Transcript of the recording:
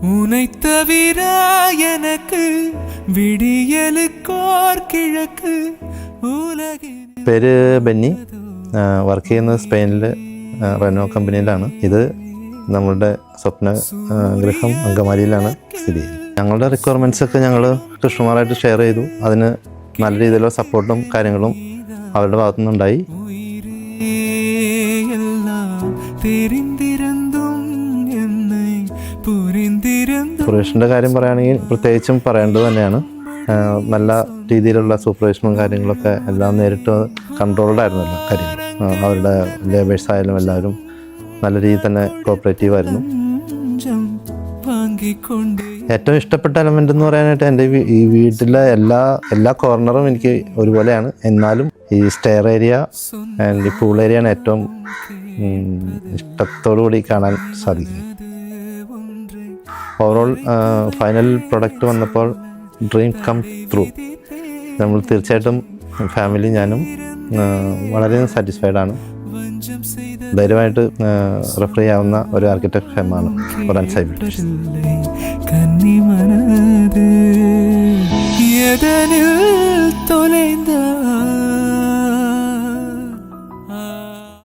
உனை தவிர எனக்கு விடியலுக்கோர் கிழக்கு உலகின். പേര് ബെന്നി, വർക്ക് ചെയ്യുന്നത് സ്പെയിനിൽ റെനോ കമ്പനിയിലാണ്. ഇത് നമ്മളുടെ സ്വപ്ന ഗൃഹം അങ്കമാലിയിലാണ് സ്ഥിതി ചെയ്യുന്നത്. ഞങ്ങളുടെ റിക്വയർമെൻറ്റ്സ് ഒക്കെ ഞങ്ങൾ കൃഷ്ണകുമാറായിട്ട് ഷെയർ ചെയ്തു. അതിന് നല്ല രീതിയിലുള്ള സപ്പോർട്ടും കാര്യങ്ങളും അവരുടെ ഭാഗത്തു നിന്നുണ്ടായി. സൂപ്പർവിഷൻ്റെ കാര്യം പറയുകയാണെങ്കിൽ പ്രത്യേകിച്ചും പറയേണ്ടത് തന്നെയാണ്. നല്ല രീതിയിലുള്ള സൂപ്പർവിഷനും കാര്യങ്ങളൊക്കെ എല്ലാം നേരിട്ട് കൺട്രോൾഡ് ആയിരുന്നു എല്ലാ കാര്യങ്ങളും. അവരുടെ ലേബേഴ്സ് ആയാലും എല്ലാവരും നല്ല രീതിയിൽ തന്നെ കോപ്പറേറ്റീവ് ആയിരുന്നു. ഏറ്റവും ഇഷ്ടപ്പെട്ട എലമെൻ്റ് എന്ന് പറയാനായിട്ട് എൻ്റെ ഈ വീട്ടിലെ എല്ലാ കോർണറും എനിക്ക് ഒരുപോലെയാണ്. എന്നാലും ഈ സ്റ്റെയർ ഏരിയ ആൻഡ് പൂൾ ഏരിയയാണ് ഏറ്റവും ഇഷ്ടത്തോടു കൂടി കാണാൻ സാധിക്കുന്നത്. ഓവറോൾ ഫൈനൽ പ്രൊഡക്റ്റ് വന്നപ്പോൾ ഡ്രീം കം ത്രൂ. നമ്മൾ തീർച്ചയായിട്ടും ഫാമിലി ഞാനും വളരെ സാറ്റിസ്ഫൈഡ് ആണ്. ധൈര്യമായിട്ട് റെഫർ ചെയ്യാവുന്ന ഒരു ആർക്കിടെക്ട് ഫേമാണ് ഒറാൻസൈ ബിൽഡേഴ്സ്.